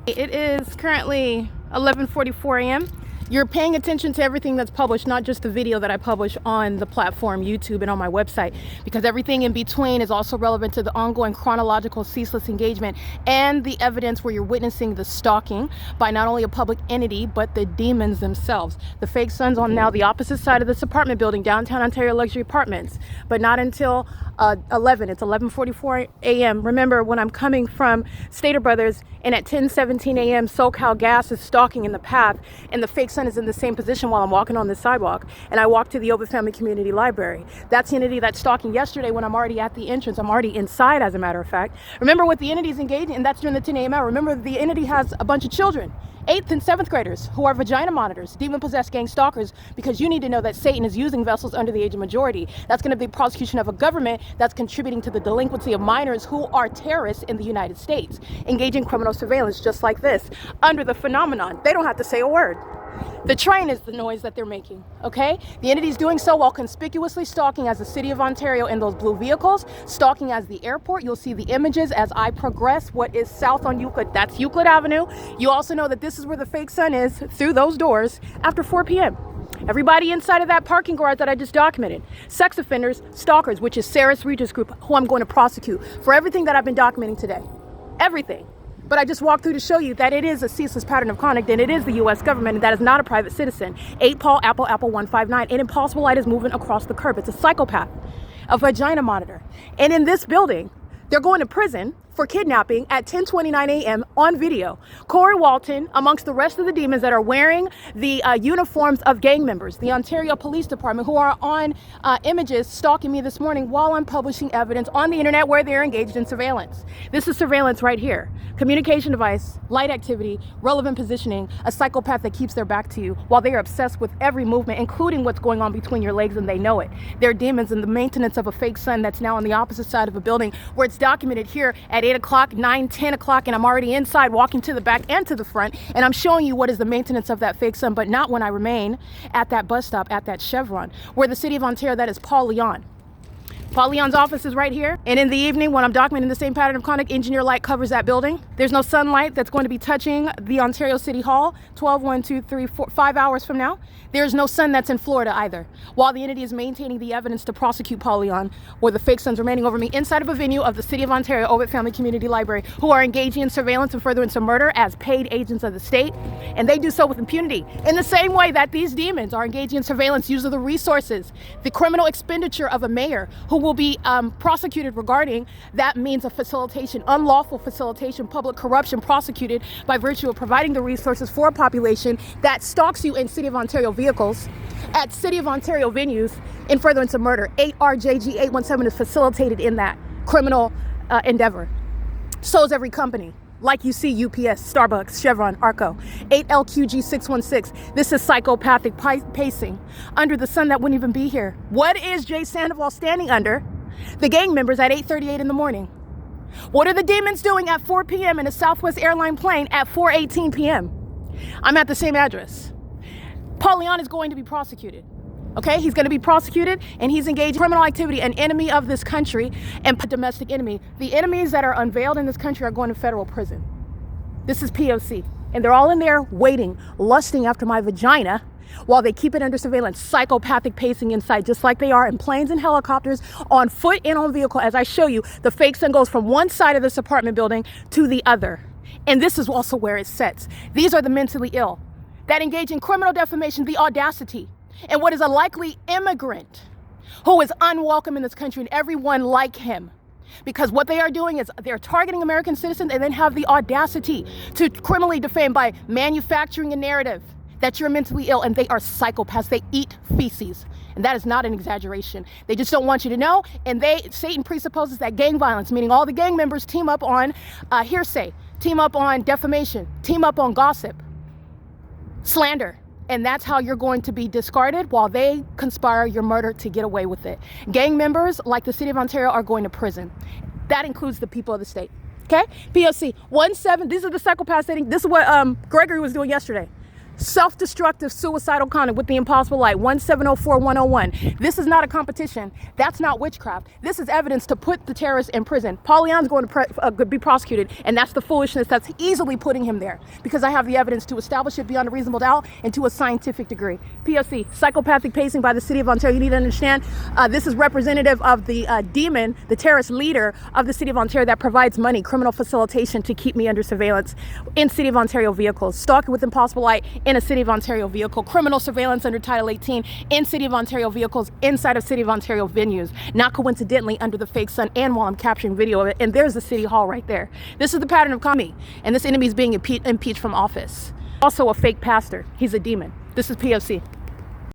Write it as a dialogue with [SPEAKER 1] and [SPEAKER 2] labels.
[SPEAKER 1] It is currently 11:44 a.m. You're paying attention to everything that's published, not just the video that I publish on the platform YouTube and on my website, because everything in between is also relevant to the ongoing chronological ceaseless engagement and the evidence where you're witnessing the stalking by not only a public entity, but the demons themselves. The fake sun's on now the opposite side of this apartment building, downtown Ontario Luxury Apartments, but not until 11. It's 11:44 a.m. Remember, when I'm coming from Stater Brothers and at 10:17 a.m. SoCal Gas is stalking in the path and the fake sun is in the same position while I'm walking on the sidewalk, and I walk to the Ovid Family Community Library. That's the entity that's stalking yesterday when I'm already at the entrance. I'm already inside, as a matter of fact. Remember what the entity's engaging, and that's during the 10 a.m. hour. Remember, the entity has a bunch of children, 8th and 7th graders, who are vagina monitors, demon-possessed gang stalkers, because you need to know that Satan is using vessels under the age of majority. That's going to be prosecution of a government that's contributing to the delinquency of minors who are terrorists in the United States, engaging criminal surveillance just like this, under the phenomenon. They don't have to say a word. The train is the noise that they're making, okay? The entity's doing so while conspicuously stalking as the city of Ontario in those blue vehicles, stalking as the airport. You'll see the images as I progress what is south on Euclid. That's Euclid Avenue. You also know that this is where the fake sun is through those doors after 4 p.m. Everybody inside of that parking garage that I just documented. Sex offenders, stalkers, which is Sarah's Regis Group, who I'm going to prosecute for everything that I've been documenting today. Everything. But I just walked through to show you that it is a ceaseless pattern of conduct, and it is the U.S. government, and that is not a private citizen. 8 Paul, Apple 159. An impossible light is moving across the curb. It's a psychopath, a vagina monitor. And in this building, they're going to prison for kidnapping at 10:29 a.m. on video. Corey Walton, amongst the rest of the demons that are wearing the uniforms of gang members, the Ontario Police Department, who are on images stalking me this morning while I'm publishing evidence on the internet where they're engaged in surveillance. This is surveillance right here. Communication device, light activity, relevant positioning, a psychopath that keeps their back to you while they are obsessed with every movement, including what's going on between your legs, and they know it. They're demons in the maintenance of a fake sun that's now on the opposite side of a building where it's documented here at 8 o'clock, 9, 10 o'clock, and I'm already inside walking to the back and to the front, and I'm showing you what is the maintenance of that fake sun, but not when I remain at that bus stop, at that Chevron, where the city of Ontario, that is Paul Leon. Paul Leon's office is right here. And in the evening, when I'm documenting the same pattern of conduct, engineer light covers that building. There's no sunlight that's going to be touching the Ontario City Hall 12, 1, 2, 3, 4, 5 hours from now. There's no sun that's in Florida either. While the entity is maintaining the evidence to prosecute Paul Leon, or the fake sun's remaining over me, inside of a venue of the City of Ontario Ovid Family Community Library, who are engaging in surveillance and furtherance of murder as paid agents of the state. And they do so with impunity. In the same way that these demons are engaging in surveillance, use of the resources, the criminal expenditure of a mayor who will be prosecuted regarding that means of facilitation, unlawful facilitation, public corruption, prosecuted by virtue of providing the resources for a population that stalks you in City of Ontario vehicles at City of Ontario venues in furtherance of murder. 8RJG 817 is facilitated in that criminal endeavor. So is every company. Like you see UPS, Starbucks, Chevron, Arco. 8LQG 616. This is psychopathic pacing under the sun that wouldn't even be here. What is Jay Sandoval standing under? The gang members at 8:38 in the morning. What are the demons doing at 4 p.m. in a Southwest airline plane at 4:18 p.m.? I'm at the same address. Paul Leon is going to be prosecuted. Okay, he's going to be prosecuted, and he's engaged in criminal activity, an enemy of this country and domestic enemy. The enemies that are unveiled in this country are going to federal prison. This is P.O.C. And they're all in there waiting, lusting after my vagina while they keep it under surveillance, psychopathic pacing inside, just like they are in planes and helicopters, on foot and on vehicle. As I show you, the fake sun goes from one side of this apartment building to the other. And this is also where it sets. These are the mentally ill that engage in criminal defamation, the audacity. And what is a likely immigrant who is unwelcome in this country, and everyone like him. Because what they are doing is they're targeting American citizens and then have the audacity to criminally defame by manufacturing a narrative that you're mentally ill, and they are psychopaths. They eat feces. And that is not an exaggeration. They just don't want you to know. And Satan presupposes that gang violence, meaning all the gang members team up on hearsay, team up on defamation, team up on gossip, slander. And that's how you're going to be discarded while they conspire your murder to get away with it. Gang members, like the City of Ontario, are going to prison. That includes the people of the state. Okay? POC 17. These are the psychopaths. This is what Gregory was doing yesterday. Self-destructive suicidal conduct with the impossible light, 1704101. This is not a competition. That's not witchcraft. This is evidence to put the terrorist in prison. Pollyon's going to be prosecuted, and that's the foolishness that's easily putting him there, because I have the evidence to establish it beyond a reasonable doubt and to a scientific degree. P.O.C. Psychopathic pacing by the city of Ontario. You need to understand, this is representative of the demon, the terrorist leader of the city of Ontario that provides money, criminal facilitation to keep me under surveillance in city of Ontario vehicles. Stalking with impossible light in a City of Ontario vehicle, criminal surveillance under Title 18 in City of Ontario vehicles inside of City of Ontario venues, not coincidentally under the fake sun, and while I'm capturing video of it. And there's the City Hall right there. This is the pattern of comedy, and this enemy is being impeached from office. Also a fake pastor. He's a demon. This is POC.